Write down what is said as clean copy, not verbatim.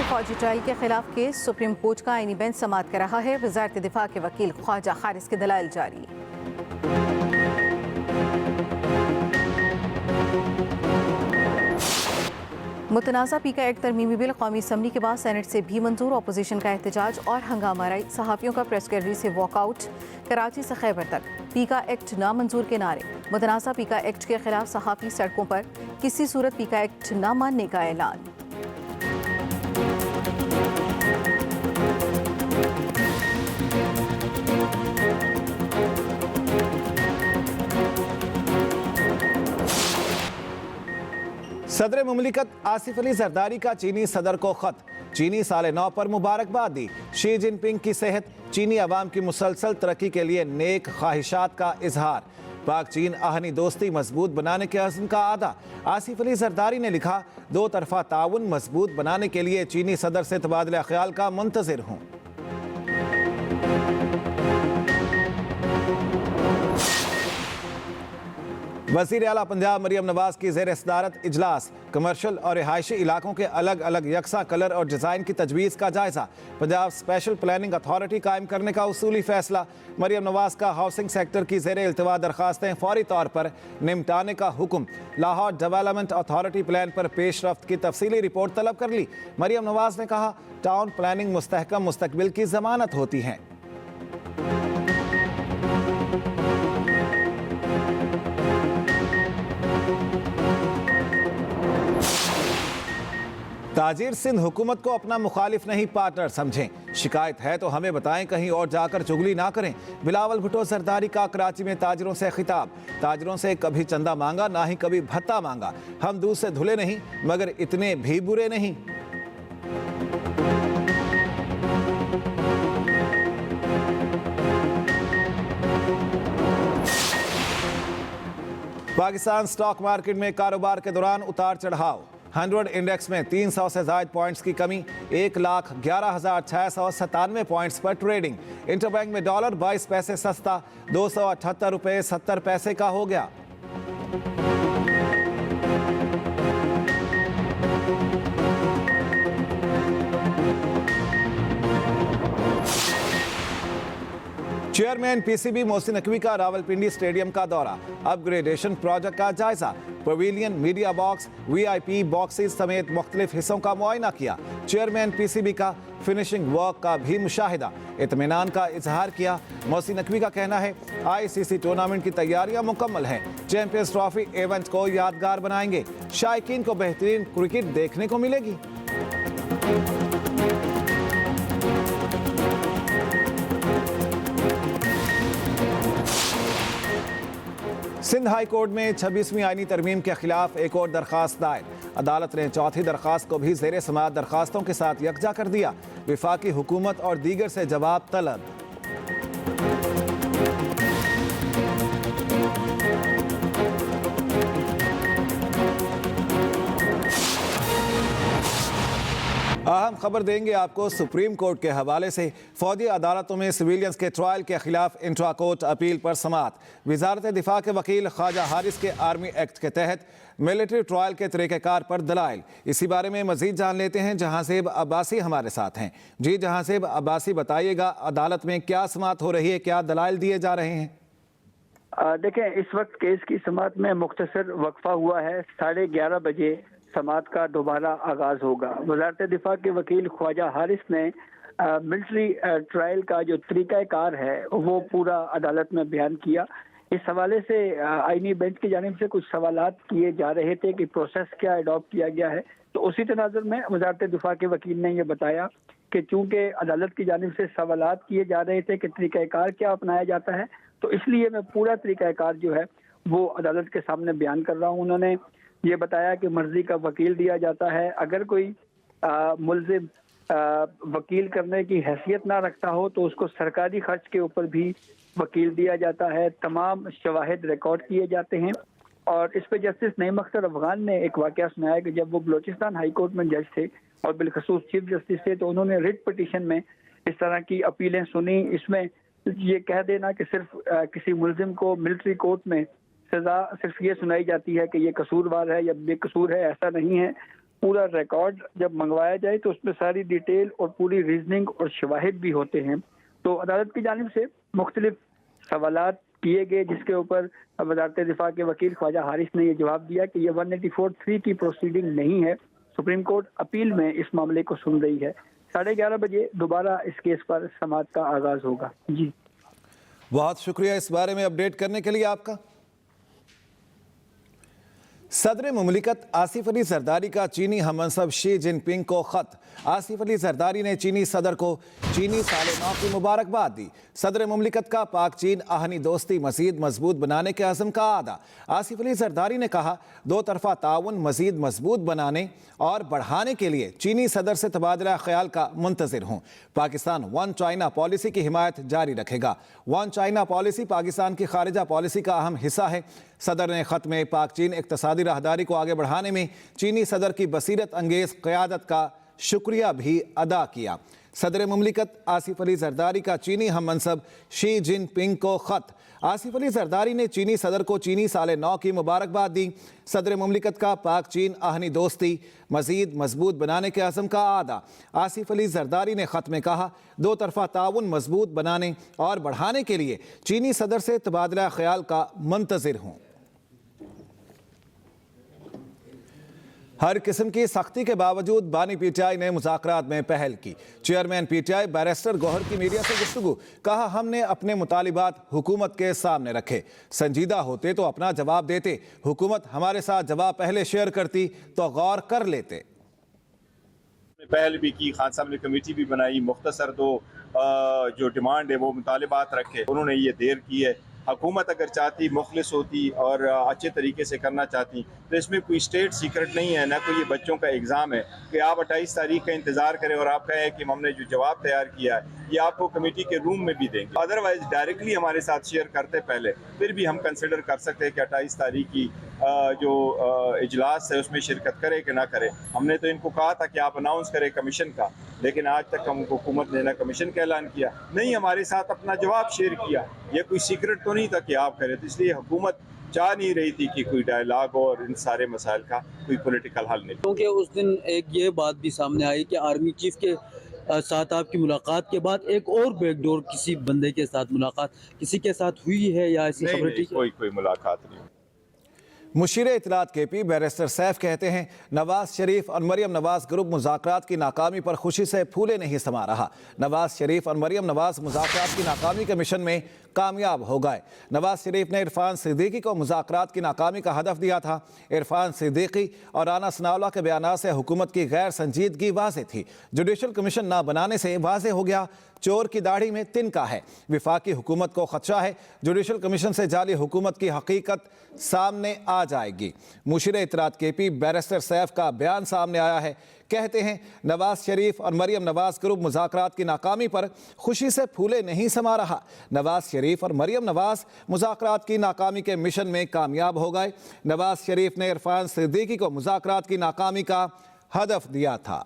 की फौजी ट्रायल के खिलाफ केस सुप्रीम कोर्ट का आईनी बेंच समाअत कर रहा है। वजारत दिफा के वकील ख्वाजा हारिस के दलाइल जारी। मुतनाज़ा पीका एक्ट तरमीमी बिल कौमी असम्बली के बाद सेनेट से भी मंजूर। अपोजिशन का एहतजाज और हंगामा राई, सहाफ़ियों का प्रेस गैलरी से वॉकआउट। कराची से खैबर तक पीका एक्ट नामंजूर के नारे। मुतनाज़ा पीका एक्ट के खिलाफ सहाफ़ी सड़कों पर, किसी सूरत पीका एक्ट न मानने का ऐलान। सदर मुमलिकत आसिफ अली जरदारी का चीनी सदर को खत। चीनी साले 9 पर मुबारकबाद दी। शी जिनपिंग की सेहत, चीनी अवाम की मुसलसल तरक्की के लिए नेक ख्वाहिशात का इजहार। पाक चीन आहनी दोस्ती मजबूत बनाने के अज़्म का आदा। आसिफ अली जरदारी ने लिखा, दो तरफा ताउन मजबूत बनाने के लिए चीनी सदर से तबादला ख्याल का मुंतज़िर हूँ। वज़ीर आला पंजाब मरियम नवाज की ज़ेर सदारत इजलास। कमर्शल और रिहायशी इलाकों के अलग अलग यकसा कलर और डिज़ाइन की तजवीज़ का जायज़ा। पंजाब स्पेशल प्लानिंग अथॉरिटी कायम करने का उसूली फैसला। मरियम नवाज का हाउसिंग सेक्टर की ज़ेर इल्तवा दरखास्तें फौरी तौर पर निपटाने का हुक्म। लाहौर डेवलपमेंट अथॉरिटी प्लान पर पेशरफ्त की तफसीली रिपोर्ट तलब कर ली। मरियम नवाज ने कहा, टाउन प्लानिंग मुस्तहकम मुस्तकबिल की ज़मानत होती है। ताजिर सिंध हुकूमत को अपना मुखालिफ नहीं पार्टनर समझें। शिकायत है तो हमें बताएं, कहीं और जाकर चुगली ना करें। बिलावल भुट्टो जरदारी का कराची में ताजिरों से खिताब। ताजिरों से कभी चंदा मांगा ना ही कभी भत्ता मांगा। हम दूध से धुले नहीं मगर इतने भी बुरे नहीं। पाकिस्तान स्टॉक मार्केट में कारोबार के दौरान उतार चढ़ाव। 100 इंडेक्स में 300 से ज़ायद पॉइंट्स की कमी। 1,11,697 पॉइंट्स पर ट्रेडिंग। इंटरबैंक में डॉलर 22 पैसे सस्ता 278 रुपये 70 पैसे का हो गया। चेयरमैन पीसीबी मोहसिन नकवी का रावलपिंडी स्टेडियम का दौरा। अपग्रेडेशन प्रोजेक्ट का जायजा। Pavilion, media box, VIP boxes समेत मुख्तलिफ हिस्सों का मुआयना किया। चेयरमैन पीसीबी का फिनिशिंग वर्क का भी मुशाहिदा। इत्मीनान का इजहार किया। मोहसिन नकवी का कहना है, आईसीसी टूर्नामेंट की तैयारियां मुकम्मल हैं। चैंपियंस ट्रॉफी इवेंट को यादगार बनाएंगे। शायकीन को बेहतरीन क्रिकेट देखने को मिलेगी। सिंध हाई कोर्ट में 26वीं आईनी तरमीम के खिलाफ एक और दरखास्त दायर। अदालत ने चौथी दरखास्त को भी ज़ेर समाअत दरखास्तों के साथ यकजा कर दिया। विफाकी हुकूमत और दीगर से जवाब तलब। अहम खबर देंगे आपको सुप्रीम कोर्ट के हवाले से। फौजी अदालतों में सिविलियंस के ट्रायल के खिलाफ इंट्रा कोर्ट अपील पर समाअत। वजारत दिफा के वकील ख्वाजा हारिस के आर्मी एक्ट के तहत मिलिट्री ट्रायल के तरीक़ेकार पर दलाइल। इसी बारे में मजीद जान लेते हैं। जहांसेब अब्बासी हमारे साथ हैं। जी जहांसेब अब्बासी, बताइएगा अदालत में क्या समाअत हो रही है, क्या दलाइल दिए जा रहे हैं? देखें, इस वक्त केस की समाअत में मुख्तसर वक्फा हुआ है। 11:30 बजे समाअत का दोबारा आगाज होगा। वजारत दिफा के वकील ख्वाजा हारिस ने मिलिट्री ट्रायल का जो तरीक़ाकार है वो पूरा अदालत में बयान किया। इस हवाले से आईनी बेंच की जानिब से कुछ सवालात किए जा रहे थे कि प्रोसेस क्या अडॉप्ट किया गया है। तो उसी तनाजुर में वजारत दिफा के वकील ने यह बताया कि चूँकि अदालत की जानिब से सवालात किए जा रहे थे कि तरीक़ाकार क्या अपनाया जाता है, तो इसलिए मैं पूरा तरीक़ाकार जो है वो अदालत के सामने बयान कर रहा हूँ। उन्होंने ये बताया कि मर्जी का वकील दिया जाता है। अगर कोई मुल्जिम वकील करने की हैसियत ना रखता हो तो उसको सरकारी खर्च के ऊपर भी वकील दिया जाता है। तमाम शवाहिद रिकॉर्ड किए जाते हैं। और इस पर जस्टिस नईम अख्तर अफगान ने एक वाकया सुनाया कि जब वो बलोचिस्तान हाई कोर्ट में जज थे और बिलखसूस चीफ जस्टिस थे, तो उन्होंने रिट पिटीशन में इस तरह की अपीलें सुनी। इसमें ये कह देना कि सिर्फ किसी मुल्जिम को मिलिट्री कोर्ट में सजा सिर्फ ये सुनाई जाती है कि ये कसूरवार है या बेकसूर है, ऐसा नहीं है। पूरा रिकॉर्ड जब मंगवाया जाए तो उसमें सारी डिटेल और पूरी रीजनिंग और शवाहिद भी होते हैं। तो अदालत की जानिब से मुख्तलिफ सवालात किए गए, जिसके ऊपर वज़ारत दिफा के वकील ख्वाजा हारिस ने ये जवाब दिया कि ये 184(3) की प्रोसीडिंग नहीं है। सुप्रीम कोर्ट अपील में इस मामले को सुन रही है। 11:30 बजे दोबारा इस केस पर समाअत का आगाज होगा। जी, बहुत शुक्रिया इस बारे में अपडेट करने के लिए आपका। सदर मुमलिकत आसिफ अली जरदारी का चीनी हममनसब शी जिनपिंग को खत। आसिफ अली जरदारी ने चीनी सदर को चीनी साले नौ की मुबारकबाद दी। सदर मुमलिकत का पाक चीन आहनी दोस्ती मजीद मजबूत बनाने के अज़म का आदा। आसिफ अली जरदारी ने कहा, दो तरफा ताउन मजीद मजबूत बनाने और बढ़ाने के लिए चीनी सदर से तबादला ख्याल का मुंतज़िर हूँ। पाकिस्तान वन चाइना पॉलिसी की हिमायत जारी रखेगा। वन चाइना पॉलिसी पाकिस्तान की खारिजा पॉलिसी का अहम हिस्सा है। सदर ने खत में पाक चीन इक्तसादी राहदारी को आगे बढ़ाने में चीनी सदर की बसीरत अंगेज क़यादत का शुक्रिया भी अदा किया। सदर मुमलिकत आसिफ अली जरदारी का चीनी हममनसब शी जिनपिंग को खत। आसिफ अली जरदारी ने चीनी सदर को चीनी साले नौ की मुबारकबाद दी। सदर मुमलिकत का पाक चीन आहनी दोस्ती मजीद मजबूत बनाने के अज़म का आदा। आसिफ अली जरदारी ने ख़त में कहा, दो तरफा ताउन मजबूत बनाने और बढ़ाने के लिए चीनी सदर से तबादला ख्याल का मुंतज़िर हूँ। हर किस्म की सख्ती के बावजूद बानी पीटीआई ने मुज़ाकरात में पहल की। चेयरमैन पीटीआई बैरिस्टर गौहर की मीडिया से गुफ्तगू। कहा, हमने अपने मुतालिबात हुकूमत के सामने रखे, संजीदा होते तो अपना जवाब देते, हुकूमत हमारे साथ जवाब पहले शेयर करती तो गौर कर लेते। पहल भी की, खान साहब ने कमेटी भी बनाई, मुख्तसर दो जो डिमांड है वो मुतालिबात रखे, उन्होंने ये देर की है। हुकूमत अगर चाहती, मुखलिस होती और अच्छे तरीके से करना चाहती तो इसमें कोई स्टेट सीक्रेट नहीं है, ना कोई ये बच्चों का एग्ज़ाम है कि आप 28 तारीख का इंतज़ार करें और आप कहें कि हमने जो जवाब तैयार किया है ये आपको कमेटी के रूम में भी देंगे। अदरवाइज डायरेक्टली हमारे साथ शेयर करते पहले फिर भी हम कंसिडर कर सकते हैं कि 28 तारीख की जो इजलास है उसमें शिरकत करे कि ना करे। हमने तो इनको कहा था कि आप अनाउंस करें कमीशन का, लेकिन आज तक हमको हुकूमत ने ना कमीशन का ऐलान किया, नहीं हमारे साथ अपना जवाब शेयर किया। ये कोई सीक्रेट तो नहीं था कि आप करें, तो इसलिए हुकूमत चाह नहीं रही थी कि कोई डायलॉग हो और इन सारे मसाइल का कोई पॉलिटिकल हल नहीं। क्योंकि उस दिन एक ये बात भी सामने आई कि आर्मी चीफ के साथ आपकी मुलाकात के बाद एक और बैकडोर किसी बंदे के साथ मुलाकात किसी के साथ हुई है या ऐसी खबर? नहीं, कोई मुलाकात नहीं। मुशीर इत्तलात केपी बैरिस्टर सैफ कहते हैं, नवाज शरीफ और मरियम नवाज ग्रुप मुज़ाकरात की नाकामी पर खुशी से फूले नहीं समा रहा। नवाज शरीफ और मरियम नवाज मुज़ाकरात की नाकामी के मिशन में कामयाब हो गए। नवाज शरीफ ने इरफान सिद्दीकी को मुज़ाकरात की नाकामी का हदफ दिया था। इरफान सिद्दीकी और राना सनाउल्लाह के बयान से हुकूमत की गैर संजीदगी वाज़ेह थी। जुडिशल कमीशन ना बनाने से वाज़ेह हो गया, चोर की दाढ़ी में तिनका है। विफाकी हुकूमत को खदशा है, जुडिशल कमीशन से जाली हुकूमत की हकीकत सामने आ जाएगी। मुशीर इत्तलात केपी बैरिस्टर सैफ का बयान सामने आया है। कहते हैं, नवाज शरीफ और मरियम नवाज ग्रुप मुज़ाकरात की नाकामी पर खुशी से फूले नहीं समा रहा। नवाज शरीफ और मरियम नवाज मुज़ाकरात की नाकामी के मिशन में कामयाब हो गए। नवाज शरीफ ने इरफान सिद्दीकी को मुज़ाकरात की नाकामी का हदफ दिया था।